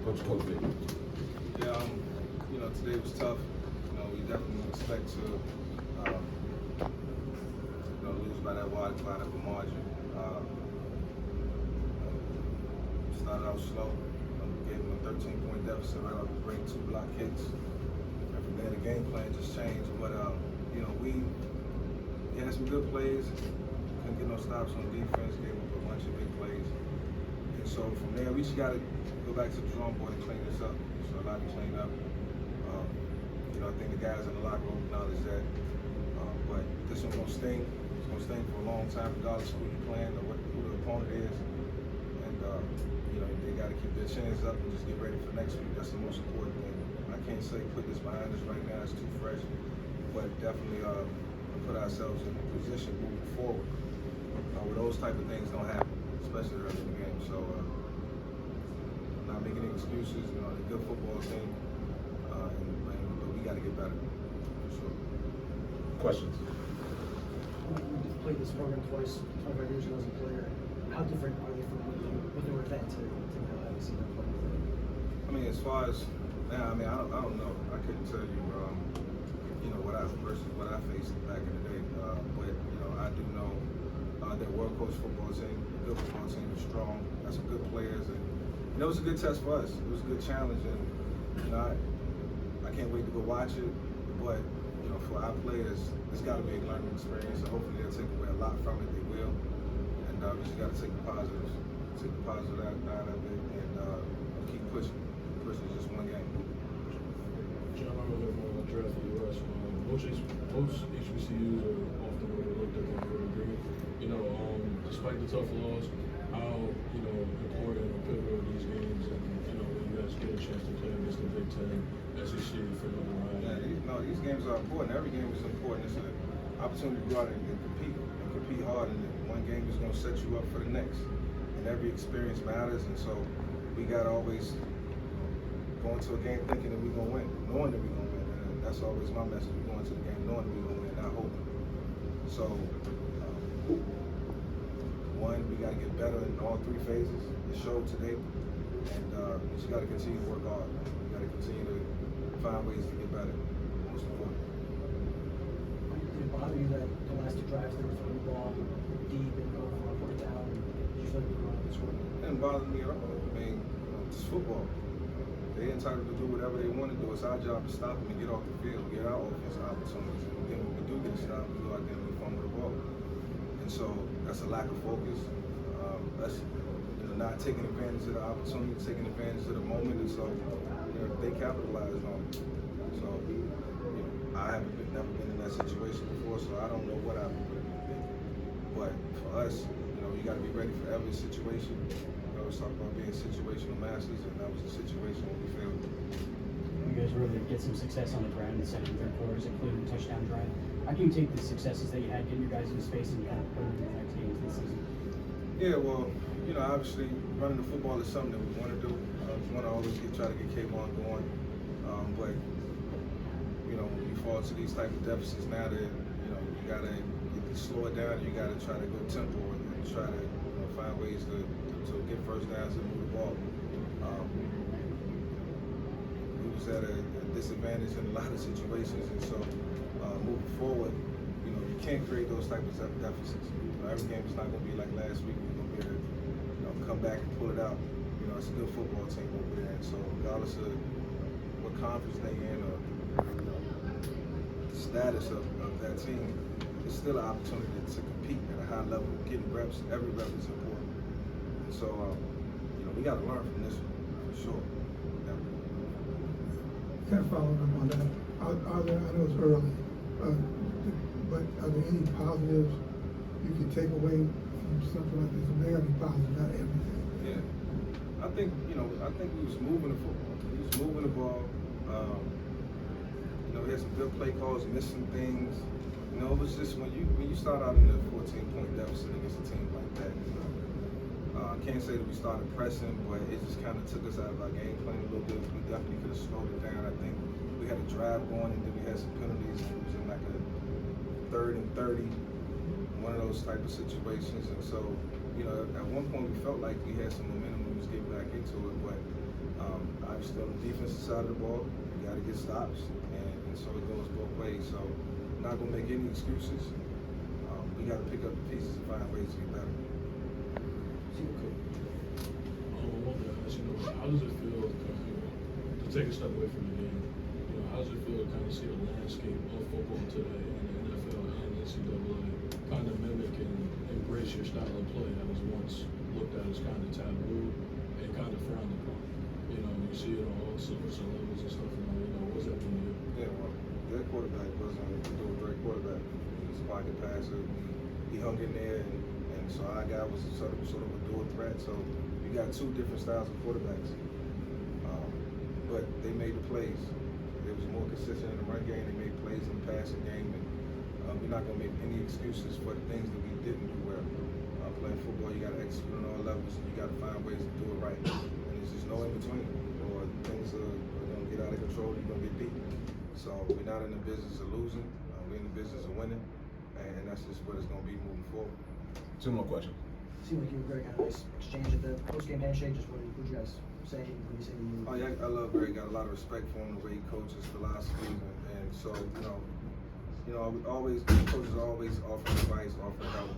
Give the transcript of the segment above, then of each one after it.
Coach Vick. Yeah, today was tough. We definitely expect to, lose by that wide of a margin. Started out slow. Gave them a 13-point deficit right off the break, 2 block kicks. And from there, the game plan just changed. But we had some good plays. Couldn't get no stops on defense. Gave up a bunch of big plays. And so from there, we just got to go back to the drawing board and clean this up. So a lot to clean up. I think the guys in the locker room acknowledge that. But this one's gonna sting. It's gonna sting for a long time, regardless of who you're playing or who the opponent is. And they got to keep their chins up and just get ready for next week. That's the most important thing. I can't say put this behind us right now; it's too fresh. But definitely put ourselves in a position moving forward where those type of things don't happen, especially early in the game. So I'm not making any excuses. They're a good football team. But we got to get better, for sure. Questions? You played this program twice, 25 years ago as a player. How different are they from what they were then to now having seen them play? I mean, as far as now, I don't know. I couldn't tell you, what I faced back in the day. But I do know that world coach football team, a good football team, is strong. Got some good players, and it was a good test for us. It was a good challenge, and I can't wait to go watch it. But for our players, it's got to be a learning experience, and hopefully they'll take away a lot from it. They will, and we just got to take the positives, out of it, and keep pushing. Pushing is just one game. John, I'm a little draft for the US. Most HBCUs are often overlooked at the end of the degree. Despite the tough loss, how important or pivotal these games, and when you guys get a chance to play against the Big Ten, SEC, for the ride. Yeah, these games are important. Every game is important. It's an opportunity to go out and compete hard, and one game is going to set you up for the next. And every experience matters, and so we got to always go into a game thinking that we're going to win, knowing that we're going to win. And that's always my message. We go into the game knowing that we're going to win, not hoping. So, one, we got to get better in all 3 phases. It showed today, and we just got to continue to work hard. We got to continue to find ways to get better. Most important. Did it bother you that the last 2 drives they were throwing the ball deep and going for a fourth down? Did you feel like you were on the score? It didn't bother me at all. I mean, it's football. They're entitled to do whatever they want to do. It's our job to stop them and get off the field, get our offensive opportunities. And then when we do get stopped, we go out there and we fumble the ball. And so that's a lack of focus. Us not taking advantage of the opportunity, taking advantage of the moment. And so they capitalized on it. So I haven't never been in that situation before, so I don't know what I would do. But for us, you got to be ready for every situation. I was talking about being situational masters, and that was the situation when we failed. You guys were able to get some success on the ground in the second and third quarters, including the touchdown drive. How can you take the successes that you had, getting your guys into space, and kind of put them in the next games this season? Yeah, well, obviously running the football is something that we want to do. We want to always try to get K1 going. But when you fall to these type of deficits now, that you gotta slow it down. You gotta try to go tempo and try to find ways to get first downs and move the ball. We was at a disadvantage in a lot of situations, and so moving forward, you can't create those type of deficits. Every game is not going to be like last week. We're going to be able to come back and pull it out. It's a good football team over there, and so regardless of what conference they in or the status of that team, it's still an opportunity to compete at a high level, getting reps. Every rep is important. And so, we got to learn from this one, for sure. Kind of following up on that, are there, I know it's early, but are there any positives you can take away from something like this? There got to be positive, not everything. Yeah. I think we was moving the football. We was moving the ball. We had some good play calls, missing things. It was just when you start out in a 14-point deficit against a team like that, I can't say that we started pressing, but it just kind of took us out of our game plan a little bit. We definitely could have slowed it down. I think we had a drive going, and then we had some penalties. It was in like a 3rd and 30, one of those type of situations. And so, at one point we felt like we had some momentum. We was getting back into it, but still on the defensive side of the ball. You got to get stops, and so it goes both ways. So I'm not gonna make any excuses. We got to pick up the pieces and find ways to get better. I wanted to ask, how does it feel to take a step away from the game? How does it feel to kind of see the landscape of football today in the NFL and NCAA kind of mimic and embrace your style of play that was once looked at as kind of taboo and kind of frowned upon? You see it on all sorts of levels and stuff. What's that mean to you? Yeah, well, their quarterback wasn't a great quarterback. He was a pocket passer. He hung in there, and so our guy was sort of a dual threat. So you got two different styles of quarterbacks, but they made the plays. They was more consistent in the run game. They made plays in the passing game, and we're not gonna make any excuses for the things that we didn't do well. Playing football, you got to execute on all levels, and you got to find ways to do it right. And there's just no in between, or things are gonna get out of control. You're gonna get beat. So we're not in the business of losing. We're in the business of winning, and that's just what it's gonna be moving forward. Two more questions. Seemed like you and Greg had a nice exchange at the post-game handshake. Just what did you guys say? What do you say to you? Oh yeah, I love Greg. Got a lot of respect for him, the way he coaches, philosophy, and so coaches always offer advice, offer help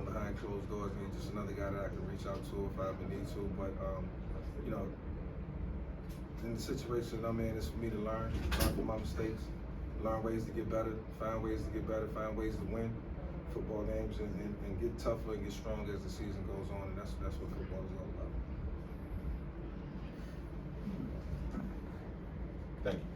behind closed doors. And he's just another guy that I can reach out to if I ever need to. But in the situation I'm in, it's for me to learn from my mistakes, learn ways to get better, find ways to get better, find ways to win football games, and get tougher and get stronger as the season goes on. And that's what football is all about. Thank you.